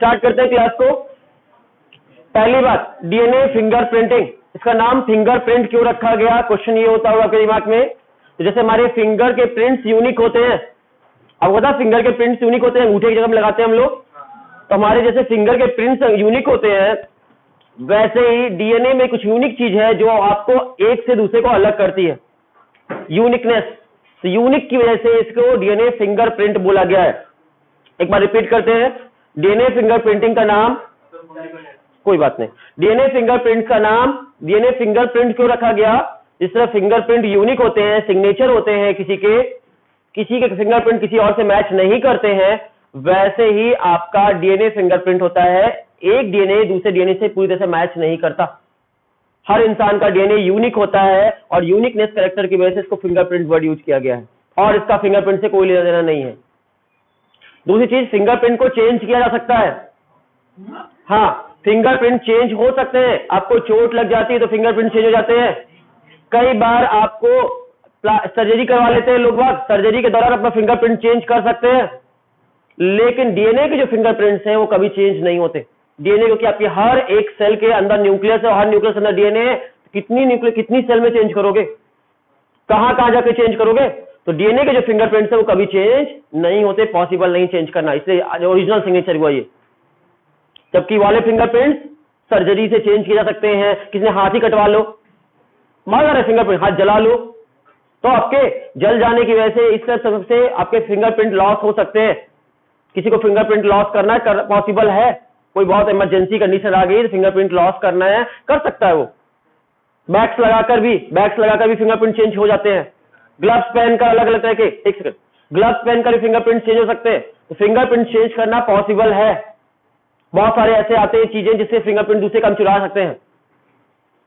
Start करते हैं class को। पहली बात, डीएनए फिंगरप्रिंटिंग। इसका नाम फिंगरप्रिंट क्यों रखा गया? क्वेश्चन ये होता होगा आपके दिमाग में। तो जैसे हमारे फिंगर के प्रिंट्स यूनिक होते हैं, अब बता फिंगर के प्रिंट्स यूनिक होते हैं, अंगूठे की जगह में लगाते हैं हम लोग, तो हमारे जैसे फिंगर के प्रिंट्स यूनिक होते हैं, वैसे ही डीएनए में कुछ यूनिक चीज है जो आपको एक से दूसरे को अलग करती है, यूनिकनेस। तो यूनिक की वजह से इसको डीएनए फिंगरप्रिंट बोला गया है। एक बार रिपीट करते हैं, डीएनए फिंगरप्रिंटिंग का नाम, कोई बात नहीं, डीएनए फिंगरप्रिंट का नाम डीएनए फिंगरप्रिंट क्यों रखा गया? जिस तरह फिंगरप्रिंट यूनिक होते हैं, सिग्नेचर होते हैं, किसी के फिंगरप्रिंट किसी और से मैच नहीं करते हैं, वैसे ही आपका डीएनए फिंगरप्रिंट होता है, एक डीएनए दूसरे डीएनए से पूरी तरह से मैच नहीं करता। हर इंसान का डीएनए यूनिक होता है और यूनिकनेस कैरेक्टर की वजह से इसको फिंगरप्रिंट वर्ड यूज किया गया है और इसका फिंगरप्रिंट से कोई लेना देना नहीं है। दूसरी चीज, फिंगरप्रिंट को चेंज किया जा सकता है। हाँ, फिंगरप्रिंट चेंज हो सकते हैं। आपको चोट लग जाती है तो फिंगरप्रिंट चेंज हो जाते हैं। कई बार आपको सर्जरी करवा लेते हैं लोग, सर्जरी के दौरान अपना फिंगरप्रिंट चेंज कर सकते हैं, लेकिन डीएनए के जो फिंगरप्रिंट्स हैं वो कभी चेंज नहीं होते। डीएनए क्योंकि आपकी हर एक सेल के अंदर न्यूक्लियस है, हर न्यूक्लियस अंदर डीएनए है, कितनी सेल में चेंज करोगे, कहां जाके चेंज करोगे? तो डीएनए के जो फिंगरप्रिंट्स है वो कभी चेंज नहीं होते, पॉसिबल नहीं चेंज करना, इसलिए ओरिजिनल सिग्नेचर हुआ ये। जबकि वाले फिंगरप्रिंट्स सर्जरी से चेंज किए जा सकते हैं। किसी ने हाथ ही कटवा लो, मार रहा है फिंगरप्रिंट, हाथ जला लो तो आपके जल जाने की वजह से इस सबब से आपके फिंगरप्रिंट लॉस हो सकते हैं। किसी को फिंगरप्रिंट लॉस करना है, पॉसिबल है, कोई बहुत इमरजेंसी कंडीशन आ गई, फिंगरप्रिंट लॉस करना है, कर सकता है वो। बैग्स लगाकर भी फिंगरप्रिंट चेंज हो जाते हैं। ग्लव्स पहनकर अलग अलग तरह के, एक सेकंड, ग्लव्स पहनकर भी फिंगरप्रिंट चेंज हो सकते हैं। तो फिंगरप्रिंट चेंज करना पॉसिबल है। बहुत सारे ऐसे आते हैं चीजें जिससे फिंगरप्रिंट दूसरे काम चुरा सकते हैं,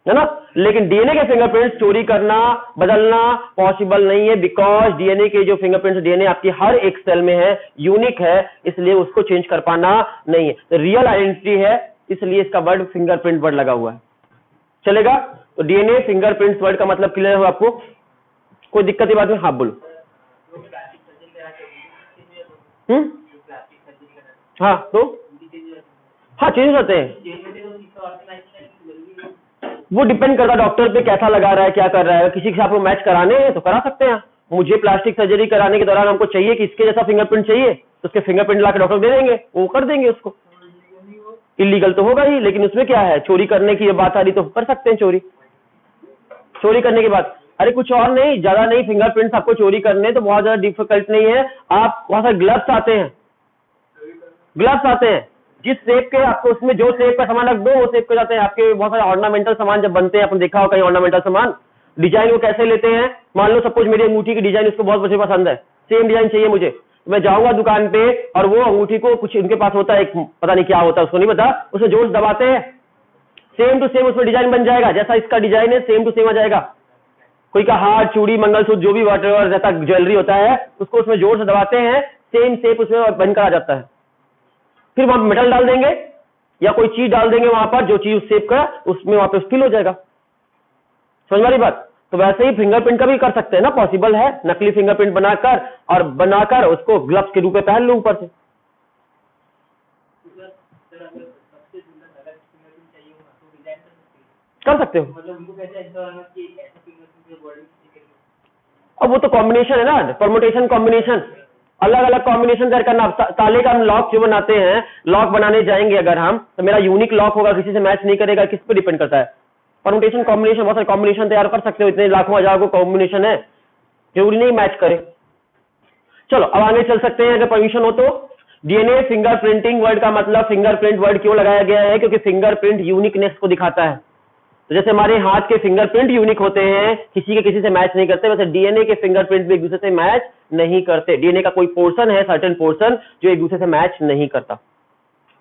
है ना, लेकिन डीएनए के फिंगरप्रिंट चोरी करना, बदलना पॉसिबल नहीं है, बिकॉज डीएनए के जो फिंगरप्रिंट, डीएनए आपकी हर एक सेल में है, यूनिक है, इसलिए उसको चेंज कर पाना नहीं है। तो रियल आइडेंटिटी है, इसलिए इसका वर्ड फिंगरप्रिंट वर्ड लगा हुआ है। चलेगा? तो डीएनए फिंगरप्रिंट वर्ड का मतलब क्लियर हो आपको? कोई दिक्कत की बात नहीं? हाँ बोलो। हाँ तो हाँ चेंज हो जाते हैं, वो डिपेंड करता है डॉक्टर पे, कैसा लगा रहा है, क्या कर रहा है। किसी के साथ आपको मैच कराने हैं तो करा सकते हैं। मुझे प्लास्टिक सर्जरी कराने के दौरान हमको चाहिए कि इसके जैसा फिंगरप्रिंट चाहिए, तो उसके फिंगरप्रिंट ला के डॉक्टर दे देंगे, वो कर देंगे उसको। इलीगल तो होगा ही, लेकिन उसमें क्या है, चोरी करने की बात आ रही तो कर सकते हैं चोरी करने की बात। अरे कुछ और नहीं, ज्यादा नहीं, फिंगरप्रिंट्स आपको चोरी करने तो बहुत ज्यादा डिफिकल्ट नहीं है। आप वहां से ग्लव्स आते हैं, जिस शेप के आपको उसमें जो शेप का सामान रख दो वो शेप के जाते हैं। आपके बहुत सारे ऑर्नामेंटल सामान जब बनते हैं, आपने देखा होगा कहीं ऑर्नामेंटल सामान, डिजाइन वो कैसे लेते हैं। मान लो सपोज मेरी अंगूठी की डिजाइन उसको बहुत मुझे पसंद है, सेम डिजाइन चाहिए मुझे, मैं जाऊंगा दुकान पे और वो अंगूठी को कुछ उनके पास होता है, एक पता नहीं क्या होता है उसको नहीं पता, उसमें जोड़ दबाते हैं, सेम टू सेम उसमें डिजाइन बन जाएगा, जैसा इसका डिजाइन है सेम टू सेम आ जाएगा। कोई का हार, चूड़ी, मंगलसूत्र, जो भी वॉटेवर रहता ज्वेलरी होता है, उसको उसमें जोर से दबाते हैं, सेम शेप उसमें बनकर आ जाता है। फिर वहां मेटल डाल देंगे या कोई चीज डाल देंगे वहां पर, जो चीज उस शेप का उसमें वहां पे फिल हो जाएगा। समझ वाली बात? तो वैसे ही फिंगरप्रिंट का भी कर सकते हैं ना, पॉसिबल है, नकली फिंगरप्रिंट बनाकर उसको ग्लव्स के रूप में पहन लो ऊपर से। कर सकते हो, अब वो तो कॉम्बिनेशन है ना, परमुटेशन कॉम्बिनेशन, अलग अलग कॉम्बिनेशन करना। ताले का हम लॉक जो बनाते हैं, लॉक बनाने जाएंगे अगर हम, तो मेरा यूनिक लॉक होगा, किसी से मैच नहीं करेगा, किस पे डिपेंड करता है? परमुटेशन कॉम्बिनेशन, बहुत सारे कॉम्बिनेशन तैयार कर सकते हो, इतने लाखों हजार को कॉम्बिनेशन है, जरूरी नहीं मैच करे। चलो अब आगे चल सकते हैं अगर परमिशन हो तो। डीएनए फिंगरप्रिंटिंग वर्ड का मतलब, फिंगरप्रिंट वर्ड क्यों लगाया गया है? क्योंकि फिंगरप्रिंट यूनिकनेस को दिखाता है। तो जैसे हमारे हाथ के फिंगरप्रिंट यूनिक होते हैं, किसी से मैच नहीं करते, वैसे डीएनए के फिंगरप्रिंट भी एक दूसरे से मैच नहीं करते। डीएनए का कोई पोर्शन है, सर्टेन पोर्शन, जो एक दूसरे से मैच नहीं करता।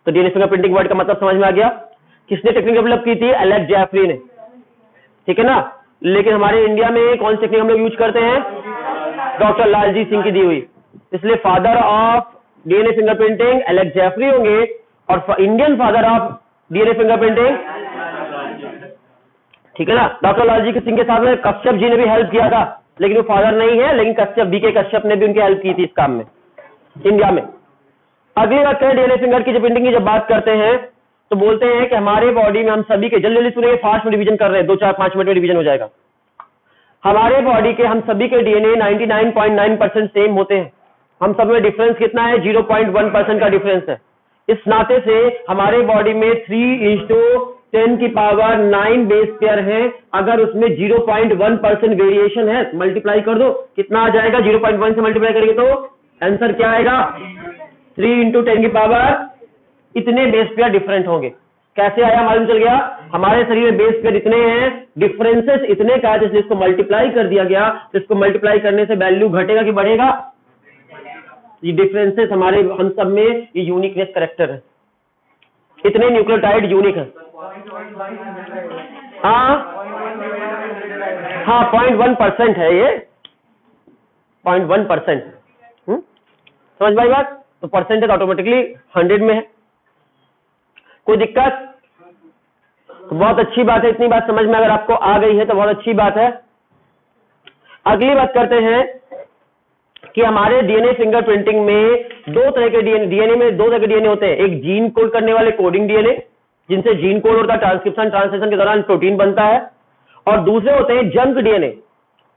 तो डीएनए फिंगरप्रिंटिंग वर्ड का मतलब समझ में आ गया। किसने टेक्निक डेवलप की थी? एलेक्स जेफरी ने, ठीक है ना। लेकिन हमारे इंडिया में कौन सी टेक्निक हम लोग यूज करते हैं? डॉक्टर लालजी सिंह की दी हुई, इसलिए father of DNA fingerprinting Alex Jeffrey होंगे, और Indian father of DNA fingerprinting, ठीक है ना। डॉक्टर लालजी सिंह के साथ में कश्यप जी ने भी हेल्प किया था, लेकिन वो फादर नहीं है, लेकिन कश्यप, बीके कश्यप ने भी उनकी हेल्प की थी इस काम में, इंडिया में। अगली बात करें डीएनए फिंगर की, जब प्रिंटिंग की जब बात करते हैं तो बोलते हैं कि हमारे बॉडी में हम सभी के, जल्दी जल्दी सुनिए, फास्ट में रिवीजन कर रहे हैं, 2-4-5 मिनट में रिवीजन हो जाएगा। हमारे बॉडी के हम सभी के डीएनए 99.9% सेम होते हैं। हम सब में डिफरेंस कितना है? 0.1% का डिफरेंस है। इस नाते से हमारे बॉडी में 3×10⁹ बेस पेयर है। अगर उसमें 0.1% वेरिएशन है, मल्टीप्लाई कर दो, कितना आ जाएगा? 0.1 से मल्टीप्लाई करेंगे तो आंसर क्या आएगा? 3×10⁻, इतने बेस पेयर डिफरेंट होंगे। कैसे आया? मालूम चल गया। हमारे शरीर में बेस पेयर इतने हैं, डिफरेंसेस इतने का, जैसे इसको मल्टीप्लाई कर दिया गया, तो इसको मल्टीप्लाई करने से वैल्यू घटेगा कि बढ़ेगा? ये डिफरेंसेस हमारे, हम सब में ये यूनिकनेस करेक्टर है, इतने न्यूक्लियोटाइड यूनिक है। हाँ 0.1% है ये, 0.1%। समझ पाई बात? तो परसेंटेज ऑटोमेटिकली 100 में है। कोई दिक्कत? तो बहुत अच्छी बात है, इतनी बात समझ में अगर आपको आ गई है तो बहुत अच्छी बात है। अगली बात करते हैं कि हमारे डीएनए फिंगरप्रिंटिंग में दो तरह के डीएनए में दो तरह के डीएनए होते हैं। एक जीन कोड करने वाले कोडिंग डीएनए, जिनसे जीन कोड होता है, ट्रांसक्रिप्शन ट्रांसलेशन के दौरान प्रोटीन बनता है, और दूसरे होते हैं जंक डीएनए।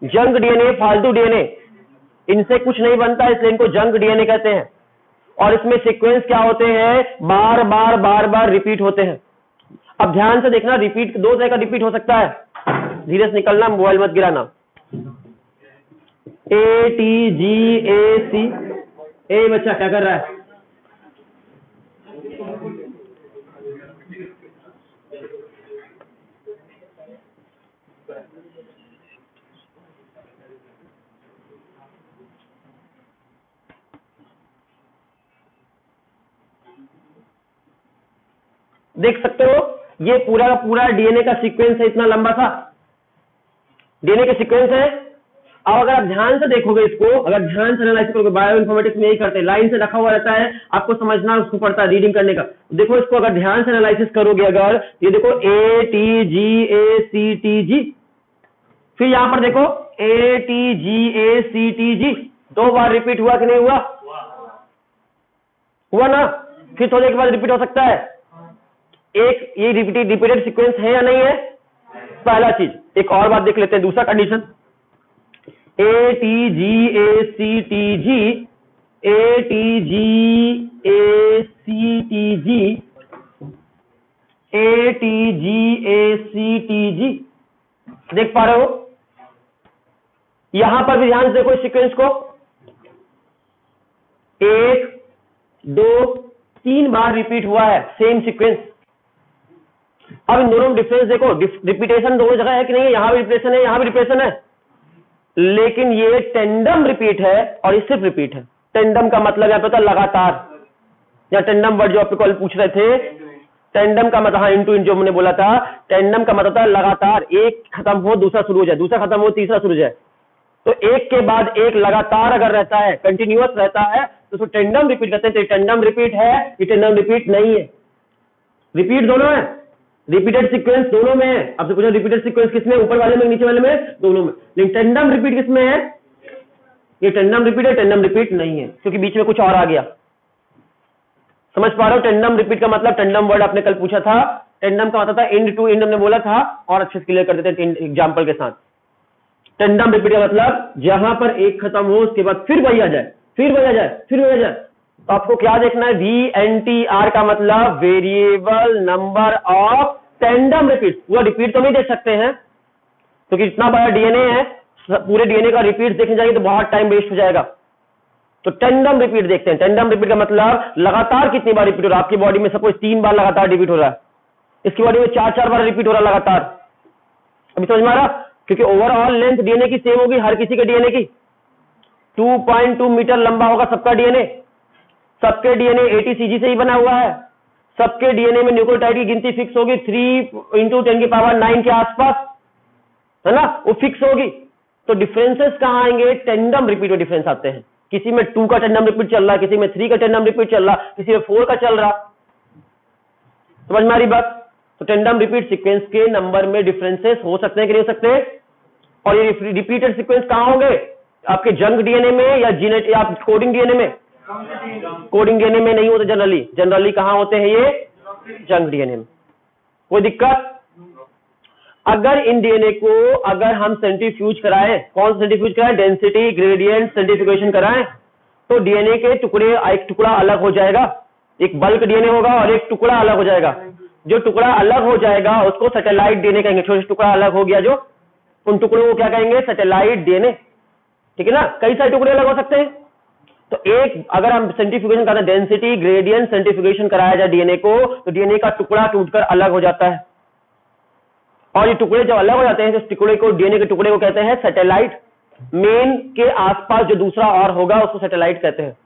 जंक डीएनए, फालतू डीएनए, इनसे कुछ नहीं बनता, इसलिए इनको जंक डीएनए कहते हैं। और इसमें सीक्वेंस क्या होते हैं? बार बार रिपीट होते हैं। अब ध्यान से देखना, रिपीट दो तरह का रिपीट हो सकता है। धीरे से निकलना, मोबाइल मत गिराना। ATGAC, ए बच्चा क्या कर रहा है? देख सकते हो, ये पूरा का पूरा डीएनए का सीक्वेंस है, इतना लंबा सा डीएनए का सीक्वेंस है। अब अगर आप ध्यान से देखोगे इसको, अगर ध्यान से एनालाइज करोगे, बायो इन्फॉर्मेटिक्स में यही करते हैं, लाइन से रखा हुआ रहता है, आपको समझना उसको पड़ता है रीडिंग करने का। देखो इसको अगर ध्यान से एनालिसिस करोगे, अगर ये देखो ATGACTG, फिर यहां पर देखो ATGACTG, 2 बार रिपीट हुआ कि नहीं हुआ? हुआ ना? फिर थोड़े के बाद रिपीट हो सकता है। एक ये रिपीटेड सीक्वेंस है या नहीं है? पहला चीज। एक और बात देख लेते हैं, दूसरा कंडीशन, ATGACTG, ATGACTG, देख पा रहे हो? यहां पर भी ध्यान से देखो इस सीक्वेंस को, 1 2 3 बार रिपीट हुआ है, सेम सीक्वेंस। अब इन दोनों में डिफरेंस देखो, रिपीटेशन दोनों जगह है कि नहीं है? यहां भी रिपीटेशन है, यहां भी रिपीटेशन है, लेकिन ये टेंडम रिपीट है और ये सिर्फ रिपीट है। टेंडम का मतलब यहां पे होता है लगातार, या टेंडम वर्ड जो आपको कल पूछ रहे थे, टेंडम का मतलब, हाँ इंटू जो मैंने बोला था, टेंडम का मतलब होता है लगातार, एक खत्म हो दूसरा शुरू हो जाए, दूसरा खत्म हो तीसरा शुरू हो जाए। तो एक के बाद एक लगातार अगर रहता है, कंटिन्यूअस रहता है, तो उसको टेंडम रिपीट कहते हैं। तो टेंडम रिपीट है, ये टेंडम रिपीट नहीं है। रिपीट दोनों है, रिपीटेड सीक्वेंस दोनों में है। आपसे पूछा रिपीटेड सीक्वेंस किसमें? ऊपर वाले में, नीचे वाले में, दोनों में। लेकिन टेंडम रिपीट किसमें है? ये टेंडम रिपीट है, टेंडम रिपीट नहीं है, क्योंकि बीच में कुछ और आ गया। समझ पा रहे हो? टेंडम रिपीट का मतलब, टेंडम वर्ड आपने कल पूछा था, टेंडम का मतलब था एंड टू एंड, हमने बोला था, और अच्छे से क्लियर कर देते हैं एग्जाम्पल के साथ। टेंडम रिपीट का मतलब जहां पर एक खत्म हो उसके बाद फिर वही आ जाए, फिर वही आ जाए, फिर वही आ जाए। तो आपको क्या देखना है? VNTR का मतलब variable number of tandem repeat. पूरा रिपीट तो नहीं देख सकते हैं, क्योंकि तो इतना बड़ा डीएनए है, पूरे डीएनए का रिपीट देखने जाएंगे तो बहुत टाइम वेस्ट हो जाएगा। तो टेंडम रिपीट देखते हैं। टेंडम रिपीट का मतलब लगातार कितनी बार रिपीट हो रहा है। आपकी बॉडी में सपोज 3 बार लगातार रिपीट हो रहा है, इसकी बॉडी में 4-4 बार रिपीट हो रहा है लगातार। अभी समझ में आ रहा? क्योंकि ओवरऑल लेंथ डीएनए की सेम होगी, हर किसी के डीएनए की 2.2 मीटर लंबा होगा सबका डीएनए। सबके डीएनए ATCG से ही बना हुआ है। सबके डीएनए में न्यूक्लियोटाइड की गिनती फिक्स होगी 3×10⁹ के आसपास, है ना? वो फिक्स होगी। तो डिफरेंसेस कहां आएंगे? टेंडम रिपीट में डिफरेंस आते हैं। किसी में 2 का टेंडम रिपीट चल रहा है, किसी में 3 का टेंडम रिपीट चल रहा, किसी में 4 का चल रहा। समझ में आ रही बात? तो टेंडम रिपीट सीक्वेंस के नंबर में डिफरेंसेस हो सकते हैं कि नहीं हो सकते? और ये रिपीटेड सीक्वेंस कहां होंगे? आपके जंक डीएनए में या जीनेट या कोडिंग डीएनए में? कोडिंग डीएनए में नहीं होते जनरली कहां होते हैं ये? जंक डीएनए में। कोई दिक्कत? अगर इन डीएनए को अगर हम सेंट्रीफ्यूज कराएं, कौन सा सेंट्रीफ्यूज कराएं? डेंसिटी ग्रेडियंट सेंट्रीफ्यूगेशन कराएं, तो डीएनए के टुकड़े, एक टुकड़ा अलग हो जाएगा, एक बल्क डीएनए होगा और एक टुकड़ा अलग हो जाएगा। जो टुकड़ा अलग हो जाएगा उसको सैटेलाइट डीएनए कहेंगे। छोटा टुकड़ा अलग हो गया जो, उन टुकड़ों को क्या कहेंगे? Satellite DNA. ठीक है ना? कई सारे टुकड़े अलग हो सकते हैं। तो एक अगर हम सेंट्रीफ्यूगेशन करते हैं, डेंसिटी ग्रेडियंट सेंट्रीफ्यूगेशन कराया जाए डीएनए को, तो डीएनए का टुकड़ा टूटकर अलग हो जाता है। और ये टुकड़े जब अलग हो जाते हैं तो टुकड़े को, डीएनए के टुकड़े को कहते हैं सैटेलाइट। मेन के आसपास जो दूसरा और होगा उसको सैटेलाइट कहते हैं।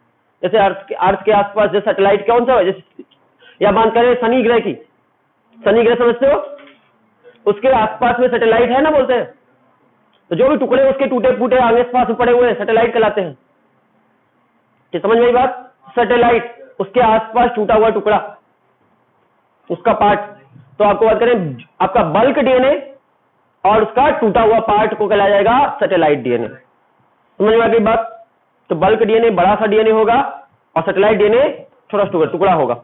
जैसे अर्थ के आसपास जो सैटेलाइट कौन सा है? जैसे या बात करें शनि ग्रह की, शनि ग्रह समझते हो? उसके आसपास में सैटेलाइट है ना बोलते हैं। तो जो भी टुकड़े उसके टूटे फूटे आगे पास में पड़े हुए हैं सैटेलाइट कहलाते हैं। क्या समझ में आई बात? सैटेलाइट, उसके आसपास टूटा हुआ टुकड़ा, उसका पार्ट। तो आपको बात करें, आपका बल्क डीएनए और उसका टूटा हुआ पार्ट को कहलाया जाएगा सैटेलाइट डीएनए। समझ में आ गई बात? तो बल्क डीएनए बड़ा सा डीएनए होगा और सैटेलाइट डीएनए छोटा सा टुकड़ा होगा।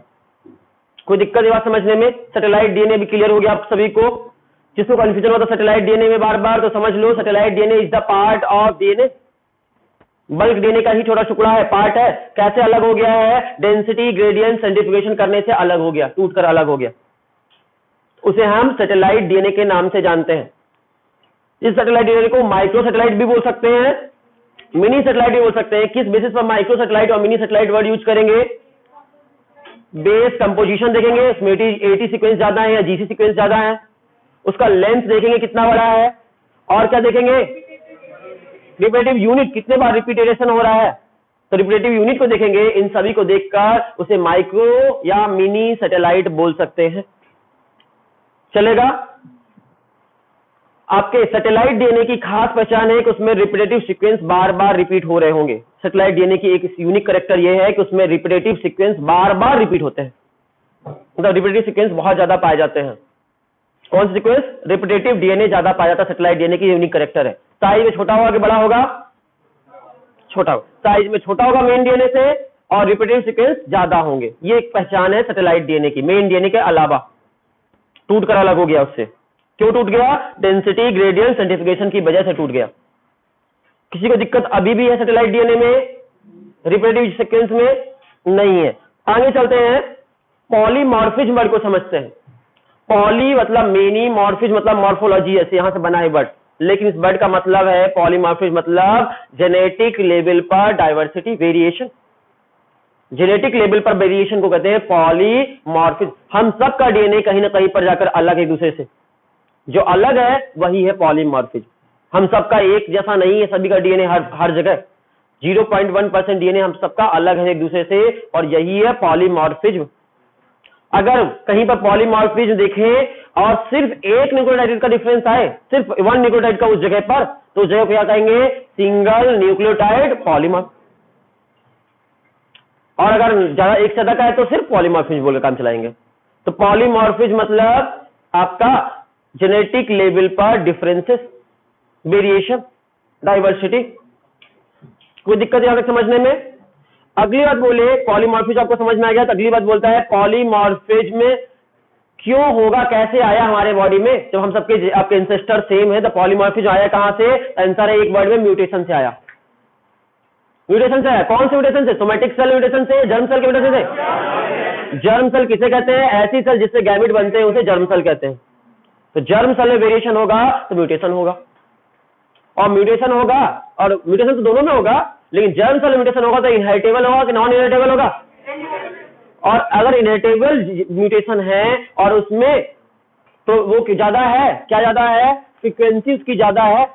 कोई दिक्कत है बात समझने में? सैटेलाइट डीएनए भी क्लियर हो गया आप सभी को? जिसको कंफ्यूजन होता है सैटेलाइट डीएनए में बार बार, तो समझ लो satellite DNA is the part of DNA. Bulk DNA का ही छोटा टुकड़ा है, पार्ट है। कैसे अलग हो गया है? डेंसिटी ग्रेडियंट सेंट्रीफ्यूगेशन करने से अलग हो गया, टूटकर अलग हो गया। उसे हम सैटेलाइट डीएनए के नाम से जानते हैं। इस सैटेलाइट डीएनए को माइक्रो सैटेलाइट भी बोल सकते हैं, मिनी सैटेलाइट भी बोल सकते हैं। किस बेसिस पर माइक्रो सैटेलाइट और मिनी सैटेलाइट वर्ड यूज करेंगे? बेस कंपोजिशन देखेंगे, उसमें एटी सीक्वेंस ज्यादा है या जीसी सीक्वेंस ज्यादा है, उसका लेंथ देखेंगे कितना बड़ा है, और क्या देखेंगे? रिपीटेटिव यूनिट, कितने बार रिपीटेशन हो रहा है, तो रिपीटेटिव यूनिट को देखेंगे। इन सभी को देखकर उसे माइक्रो या मिनी सैटेलाइट बोल सकते हैं। चलेगा? आपके सैटेलाइट डीएनए की खास पहचान है कि उसमें रिपीटेटिव सीक्वेंस बार बार रिपीट हो रहे होंगे। सैटेलाइट डीएनए की एक यूनिक कैरेक्टर यह है कि उसमें रिपीटेटिव सीक्वेंस बार बार रिपीट होते हैं, मतलब रिपीटेटिव सीक्वेंस बहुत ज्यादा पाए जाते हैं। कौन सा सीक्वेंस? रिपीटेटिव डीएनए ज्यादा पाया जाता है। सैटेलाइट डीएनए की यूनिक कैरेक्टर है। साइज में छोटा होगा कि बड़ा होगा? छोटा होगा। साइज में छोटा होगा मेन डीएनए से और रिपीटेटिव सीक्वेंस ज्यादा होंगे। ये एक पहचान है सैटेलाइट डीएनए की, मेन डीएनए के अलावा। टूट कर अलग हो गया उससे। क्यों टूट गया? डेंसिटी ग्रेडियंट सेंट्रीफ्यूगेशन की वजह से टूट गया। किसी को दिक्कत अभी भी है सैटेलाइट डीएनए में? रिपीटेटिव सीक्वेंस में नहीं है। आगे चलते हैं, पॉलीमॉर्फिज्म वर्ड को समझते हैं। पॉली मतलब मेनी, मॉर्फिज्म मतलब मॉर्फोलॉजी, ऐसे यहां से बना है वर्ड, लेकिन इस वर्ड का मतलब है पॉलीमॉर्फिज्म मतलब जेनेटिक लेवल पर डाइवर्सिटी, वेरिएशन। जेनेटिक लेवल पर वेरिएशन को कहते हैं पॉलीमॉर्फिज्म। हम सब का डीएनए कहीं ना कहीं पर जाकर अलग है एक दूसरे से, जो अलग है वही है पॉलीमॉर्फिज्म। हम सबका एक जैसा नहीं है, सभी का डीएनए हर जगह 0.1% डीएनए हम सबका अलग है एक दूसरे से, और यही है पॉलीमॉर्फिज्म। अगर कहीं पर पॉलीमॉर्फिज्म देखें और सिर्फ एक न्यूक्लियोटाइड का डिफरेंस आए, सिर्फ वन न्यूक्लियोटाइड का उस जगह पर, तो उस जगह को क्या कहेंगे? Single nucleotide polymorph. और अगर ज्यादा एक से ज्यादा का है तो सिर्फ पॉलीमॉर्फिज्म बोलकर काम चलाएंगे। तो पॉलीमॉर्फिज्म मतलब आपका जेनेटिक लेवल पर डिफरेंसेस, वेरिएशन, डाइवर्सिटी। कोई दिक्कत यहां तक समझने में? अगली बात बोले, पॉलीमॉर्फिज्म आपको समझ में आ गया, तो अगली बात बोलता है पॉलीमॉर्फिज्म क्यों होगा, कैसे आया हमारे बॉडी में? जब हम सबके आपके एंसेस्टर सेम है, तो पॉलीमॉर्फिज्म आया कहां से? आंसर है एक वर्ड में, म्यूटेशन से आया। म्यूटेशन से आया। कौन से म्यूटेशन से? सोमैटिक सेल म्यूटेशन से, जर्म सेल के म्यूटेशन से? जर्म सेल किसे कहते हैं? ऐसी सेल जिससे गैमेट बनते हैं उसे जर्म सेल कहते हैं। तो जर्म सेल में वेरिएशन होगा तो म्यूटेशन होगा, और म्यूटेशन होगा, और म्यूटेशन तो दोनों में होगा, लेकिन जर्म सेल म्यूटेशन होगा तो इनहेरिटेबल होगा कि नॉन इनहेरिटेबल होगा? और अगर इनहेरिटेबल म्यूटेशन है और उसमें तो वो ज्यादा है, क्या ज्यादा है? फ्रीक्वेंसी उसकी ज्यादा है।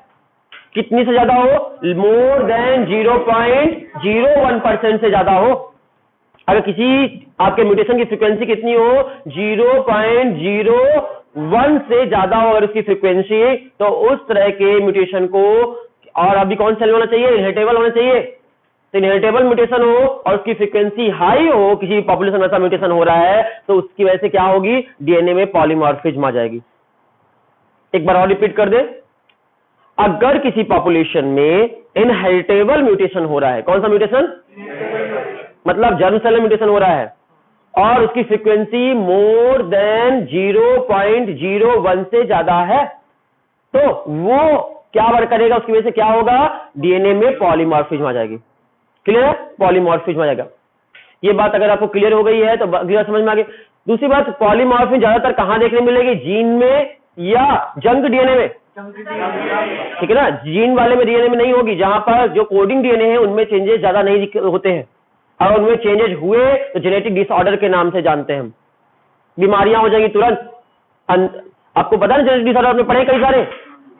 कितनी से ज्यादा हो? मोर देन 0.01% से ज्यादा हो। अगर किसी आपके म्यूटेशन की फ्रीक्वेंसी कितनी हो? 0.01 से ज्यादा हो अगर उसकी फ्रीक्वेंसी, तो उस तरह के म्यूटेशन को, और अभी कौन सेल होना चाहिए? इनहेरिटेबल होना चाहिए। तो इनहेरिटेबल म्यूटेशन हो और उसकी फ्रीक्वेंसी हाई हो, किसी पॉपुलेशन में ऐसा म्यूटेशन हो रहा है, तो उसकी वजह से क्या होगी? डीएनए में पॉलीमॉर्फिज्म आ जाएगी। एक बार और रिपीट कर दे, अगर किसी पॉपुलेशन में इनहेरिटेबल म्यूटेशन हो रहा है, कौन सा म्यूटेशन? मतलब जर्म सेल में म्यूटेशन हो रहा है और उसकी फ्रीक्वेंसी मोर देन 0.01 से ज्यादा है, तो वो क्या वर्क करेगा, उसकी वजह से क्या होगा, डीएनए में पॉलीमॉर्फिज्म आ जाएगी। क्लियर है, पॉलीमॉर्फिज्म आ जाएगा। ये बात अगर आपको क्लियर हो गई है तो अगली समझ में आ गई। दूसरी बात, पॉलीमॉर्फिज्म ज्यादातर कहां देखने मिलेगी, जीन में या जंक डीएनए में, ठीक है ना, जीन वाले में डीएनए में नहीं होगी, जहां पर जो कोडिंग डीएनए है उनमें चेंजेस ज्यादा नहीं होते हैं। अगर उनमें चेंजेस हुए तो जेनेटिक डिसऑर्डर के नाम से जानते हैं हम, बीमारियां हो जाएंगी तुरंत। आपको पता है जेनेटिक डिसऑर्डर आपने पढ़े कई सारे,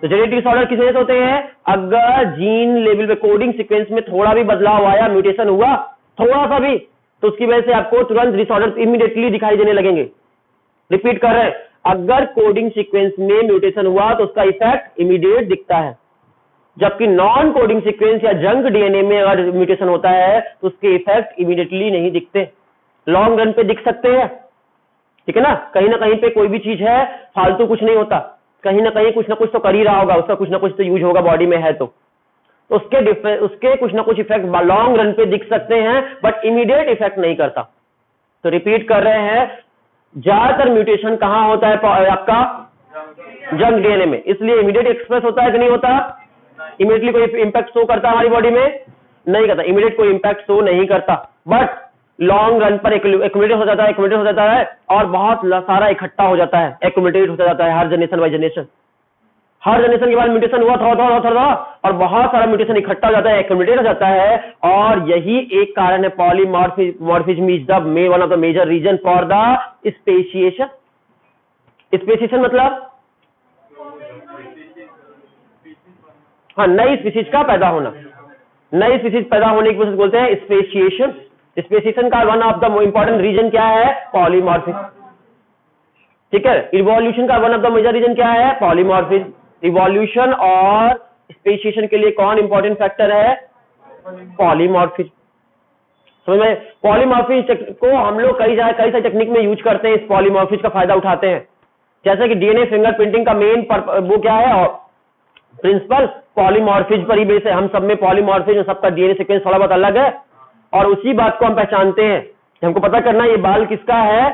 तो जेनेटिक डिसऑर्डर किस वजह से होते हैं, अगर जीन लेवल पे कोडिंग सीक्वेंस में थोड़ा भी बदलाव आया, म्यूटेशन हुआ थोड़ा सा भी, तो उसकी वजह से आपको तुरंत डिसऑर्डर इमीडिएटली दिखाई देने लगेंगे। रिपीट कर रहे हैं, अगर कोडिंग सीक्वेंस में म्यूटेशन हुआ तो उसका इफेक्ट इमीडिएट दिखता है, जबकि नॉन कोडिंग सीक्वेंस या जंक डीएनए में अगर म्यूटेशन होता है तो उसके इफेक्ट इमीडिएटली नहीं दिखते, लॉन्ग रन पे दिख सकते हैं, ठीक है ना। कहीं ना कहीं पे कोई भी चीज है, फालतू कुछ नहीं होता, कहीं ना कहीं कुछ ना कुछ तो कर ही रहा होगा, उसका कुछ ना कुछ तो यूज होगा बॉडी में है, तो उसके कुछ ना कुछ इफेक्ट लॉन्ग रन पे दिख सकते हैं, बट इमीडिएट इफेक्ट नहीं करता। तो रिपीट कर रहे हैं, ज्यादातर म्यूटेशन कहां होता है आपका, जंक डीएनए में, इसलिए इमीडिएट एक्सप्रेस होता है कि नहीं होता, इमीडिएटली कोई इंपैक्ट शो करता है हमारी बॉडी में, नहीं करता, इमीडिएट कोई इंपैक्ट शो नहीं करता, बट लॉन्ग रन पर एक्यूमुलेट हो जाता है और बहुत सारा इकट्ठा हो जाता है, एक्यूमुलेट हो जाता है हर जनरेशन बाय जनरेशन। हर जनरेशन के बाद म्यूटेशन हुआ थोड़ा और बहुत सारा म्यूटेशन इकट्ठा हो जाता है, एक्यूमुलेट हो जाता है, और यही एक कारण है polymorphism is the one of the major reason for the speciation. Speciation मतलब हाँ, नई स्पीशीज का पैदा होना, नई स्पीशीज पैदा होने की वजह से बोलते हैं स्पेशिएशन। स्पेशिएशन का one of the important reason क्या है, पॉलीमॉर्फिज्म, ठीक है। इवोल्यूशन का one of the major reason क्या है, पॉलीमॉर्फिज्म। इवोल्यूशन और स्पेशिएशन के लिए कौन इंपॉर्टेंट फैक्टर है, पॉलीमॉर्फिज्म। समझ में, पॉलीमॉर्फिज्म को हम लोग कई सारी टेक्निक में यूज करते हैं, इस पॉलीमॉर्फिज्म का फायदा उठाते हैं। जैसे कि डीएनए फिंगरप्रिंटिंग का मेन वो क्या है, और प्रिंसिपल पॉलीमॉर्फिज्म पर ही बेस है। हम सब में पॉलीमॉर्फिज्म, सबका डीएनए सीक्वेंस थोड़ा बहुत अलग है, और उसी बात को हम पहचानते हैं। हमको पता करना ये बाल किसका है,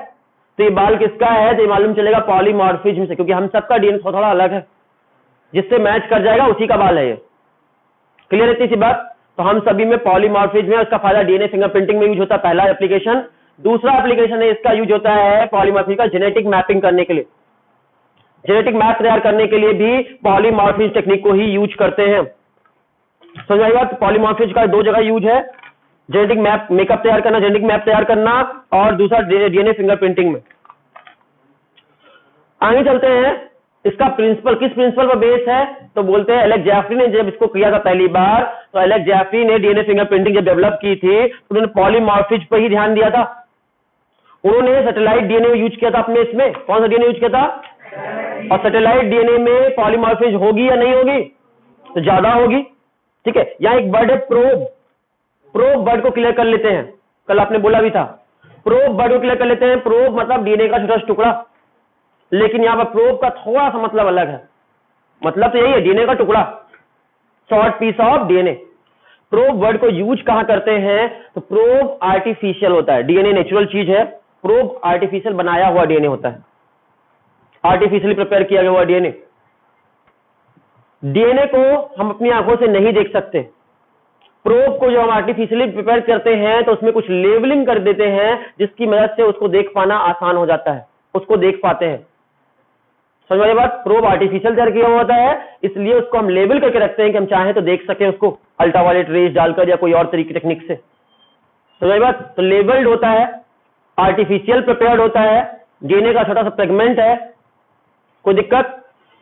तो ये बाल किसका है तो ये मालूम चलेगा पॉलीमॉर्फिज्म से, क्योंकि हम सबका डीएनए थोड़ा अलग है, जिससे मैच कर जाएगा उसी का बाल है ये। क्लियर है इसी बात। तो हम सभी में पॉलीमॉर्फिज्म है, उसका फायदा डीएनए फिंगरप्रिंटिंग में यूज होता है, पहला एप्लीकेशन। दूसरा एप्लीकेशन है इसका यूज होता है पॉलीमॉर्फिज्म का जेनेटिक मैपिंग करने के लिए, जेनेटिक मैप तैयार करने के लिए भी पॉलीमॉर्फिज्म टेक्निक को ही यूज करते हैं। समझ आएगा, तो पॉलीमॉर्फिज्म का दो जगह यूज है, जेनेटिक मैप मेकअप तैयार करना, जेनेटिक मैप तैयार करना, और दूसरा डीएनए फिंगरप्रिंटिंग में। आगे चलते हैं, इसका प्रिंसिपल किस प्रिंसिपल पर बेस है, तो बोलते हैं एलेक्स जेफरी ने जब इसको किया था पहली बार, तो एलेक्स जेफरी ने डीएनए फिंगरप्रिंटिंग जब डेवलप की थी तो उन्होंने पॉलीमॉर्फिज्म पर ही ध्यान दिया था। उन्होंने सैटेलाइट डीएनए यूज किया था अपने, इसमें कौन सा डीएनए यूज किया था, और सैटेलाइट डीएनए में पॉलीमॉर्फिज्म होगी या नहीं होगी, तो ज्यादा होगी, ठीक है। यहां एक वर्ड है प्रोब, प्रोब वर्ड को क्लियर कर लेते हैं, कल आपने बोला भी था, प्रोब वर्ड को क्लियर कर लेते हैं। प्रोब मतलब डीएनए का छोटा सा टुकड़ा, लेकिन यहां पर प्रोब का थोड़ा सा मतलब अलग है, मतलब तो यही है डीएनए का टुकड़ा, short piece of DNA. Probe word को यूज कहां करते हैं, तो प्रोब आर्टिफिशियल होता है, डीएनए नेचुरल चीज है, प्रोब आर्टिफिशियल बनाया हुआ डीएनए होता है, आर्टिफिशियली प्रिपेयर किया गया हुआ डीएनए। डीएनए को हम अपनी आंखों से नहीं देख सकते, प्रोब को जो हम आर्टिफिशियली प्रिपेयर करते हैं तो उसमें कुछ लेबलिंग कर देते हैं, जिसकी मदद से उसको देख पाना आसान हो जाता है, उसको देख पाते हैं। समझ में बात, प्रोब आर्टिफिशियल तैयार किया हुआ होता है, इसलिए उसको हम लेबल करके रखते हैं कि हम चाहें तो देख सके उसको अल्ट्रावायलेट रेज डालकर या कोई और तरीके टेक्निक से। समझ में बात, तो लेबल्ड होता है, आर्टिफिशियल प्रिपेयर्ड होता है, डीएनए का छोटा सा फ्रेगमेंट है, कोई दिक्कत।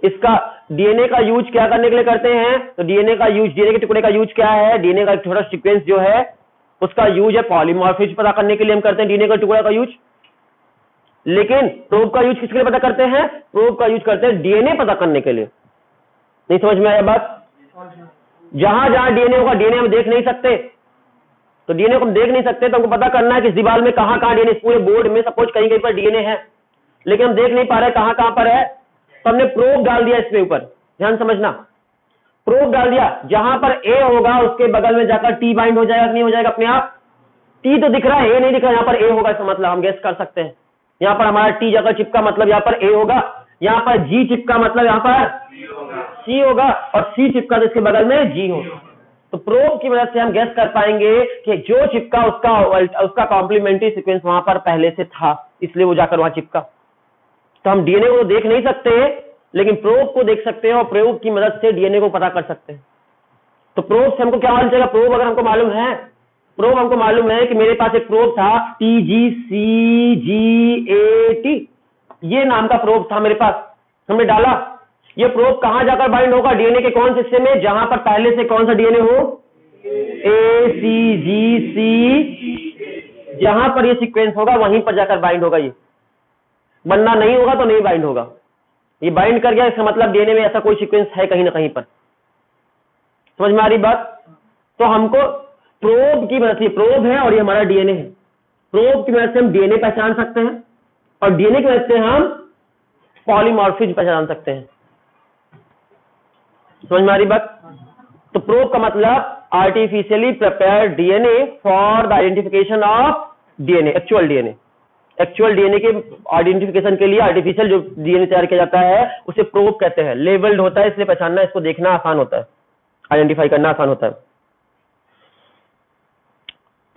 इसका डीएनए का यूज क्या करने के लिए करते हैं, तो डीएनए का यूज, डीएनए के टुकड़े का यूज क्या है, डीएनए का एक छोटा सीक्वेंस जो है उसका यूज है पॉलीमॉर्फिज्म पता करने के लिए हम करते हैं डीएनए का टुकड़ा का यूज। लेकिन प्रोब का यूज किसके लिए पता करते हैं, प्रोब का यूज करते हैं डीएनए पता करने के लिए। नहीं समझ में आया बात, जहां जहां डीएनए होगा, डीएनए हम देख नहीं सकते, तो डीएनए को हम देख नहीं सकते, तो हमको पता करना है कि इस दीवार में कहां कहां डीएनए, पूरे बोर्ड में सपोज कहीं कहीं पर डीएनए है, लेकिन हम देख नहीं पा रहे कहां कहां पर है, तो हमने प्रोब डाल दिया इसके ऊपर, ध्यान समझना, प्रोब डाल दिया, जहां पर ए होगा उसके बगल में जाकर टी बाइंड हो जाएगा, नहीं हो जाएगा अपने आप, टी तो दिख रहा है, ए नहीं दिख रहा, यहाँ पर ए होगा, इसका मतलब हम गेस कर सकते हैं। यहाँ पर हमारा टी अगर चिपका मतलब यहाँ पर ए होगा, यहाँ पर जी चिपका मतलब यहाँ पर सी होगा, और सी चिपका तो इसके बगल में जी होगा। तो प्रोब की मदद से हम गेस कर पाएंगे कि जो चिपका उसका कॉम्प्लीमेंट्री सीक्वेंस वहां पर पहले से था, इसलिए वो जाकर वहां चिपका। तो हम डीएनए को देख नहीं सकते, लेकिन प्रोब को देख सकते हैं, और प्रोब की मदद से डीएनए को पता कर सकते हैं। तो प्रोब से हमको क्या मालूम चलेगा? प्रोब अगर हमको मालूम है, प्रोब हमको मालूम है कि मेरे पास एक प्रोब था TGCGAT, ये नाम का प्रोब था मेरे पास, हमने डाला। ये प्रोब कहां जाकर बाइंड होगा? डीएनए के कौन से हिस्से में? जहां पर पहले से कौन सा डीएनए हो, ACGC, जहां पर ये सीक्वेंस होगा वहीं पर जाकर बाइंड होगा। ये बनना नहीं होगा तो नहीं बाइंड होगा। ये बाइंड कर गया, इसका मतलब डीएनए में ऐसा कोई सीक्वेंस है कहीं ना कहीं पर। समझ में आ रही बात? तो हमको प्रोब की मदद से, प्रोब है और ये हमारा डीएनए है, प्रोब की मदद से हम डीएनए पहचान सकते हैं, और डीएनए की मदद से हम पॉलीमॉर्फिज्म पहचान सकते हैं। समझ में आ रही बात? तो प्रोब का मतलब artificially prepared DNA for the identification of DNA, actual DNA. Actual DNA के आइडेंटिफिकेशन के लिए आर्टिफिशियल जो डीएनए तैयार किया जाता है उसे प्रोब कहते हैं। लेबल्ड होता है, इसलिए पहचानना, इसको देखना आसान होता है, आइडेंटिफाई करना आसान होता है।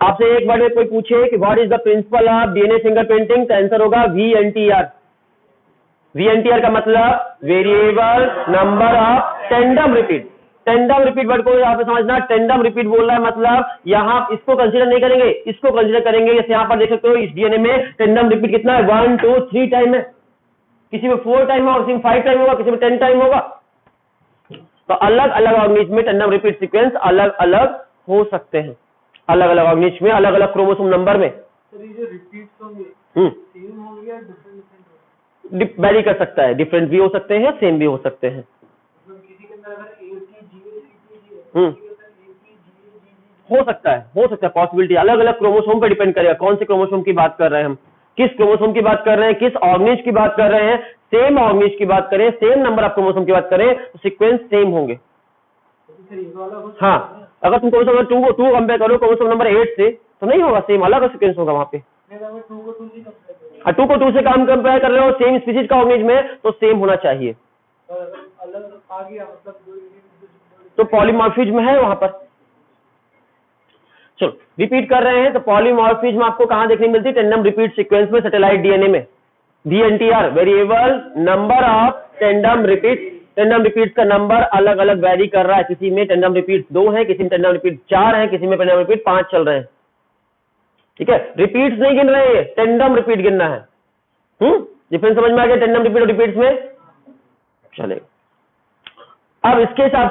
आपसे एक बार में कोई पूछे कि what is the principle of DNA fingerprinting, तो आंसर होगा VNTR। VNTR का मतलब variable number of tandem repeat. Tandem repeat word को यहाँ पे समझना, टेंडम रिपीट बोल रहा है मतलब यहाँ इसको कंसीडर नहीं करेंगे, इसको कंसीडर करेंगे। जैसे यहाँ पर देख सकते हो इस डीएनए में टेंडम रिपीट कितना है, 1 2 3 टाइम है, किसी में 4 टाइम होगा, किसी में 5 टाइम होगा, किसी में 10 टाइम होगा। तो अलग अलग ऑर्गेनिज्म में टेंडम रिपीट सीक्वेंस अलग अलग हो सकते हैं, अलग अलग ऑर्गेनिज्म में, अलग अलग क्रोमोसोम नंबर में। वेरी कर सकता है, डिफरेंट भी हो सकते हैं, सेम भी हो सकते हैं। हो सकता है, पॉसिबिलिटी अलग अलग क्रोमोसोम पर डिपेंड करेगा, कौन से क्रोमोसोम की बात कर रहे हैं हम, किस क्रोमोसोम की बात कर रहे हैं, किस ऑर्गेनिज की बात कर रहे हैं। सेम ऑर्गेनिज की बात करें, सेम नंबर ऑफ क्रोमोसोम की बात करें तो सीक्वेंस सेम होंगे। हाँ, अगर तुम क्रोमोसोम नंबर 2 को कंपेयर करो क्रोमोसोम नंबर 8 से तो नहीं होगा, सेम अलग सीक्वेंस होगा वहां पे। 2 को 2 से काम कंपेयर कर रहे हो सेम स्पीशीज का ऑर्गेनिज में तो सेम होना चाहिए, तो पॉलीमॉर्फिज्म है वहां पर। चलो रिपीट कर रहे हैं, तो पॉलीमॉर्फिज्म आपको कहां देखने मिलती है? टेंडम रिपीट सीक्वेंस में, सैटेलाइट डीएनए में। VNTR variable number of tandem repeat, tandem repeats का नंबर अलग अलग वैरी कर रहा है, किसी में टेंडम रिपीट्स 2 है, किसी में टेंडम रिपीट 4 है, किसी में टेंडम रिपीट 5 चल रहे हैं। ठीक है, रिपीट्स नहीं गिन रहे हैं, टेंडम रिपीट गिनना है। डिफरेंस समझ में आ गया टेंडम रिपीट और रिपीट्स में? चलेगा। अब इसके हिसाब से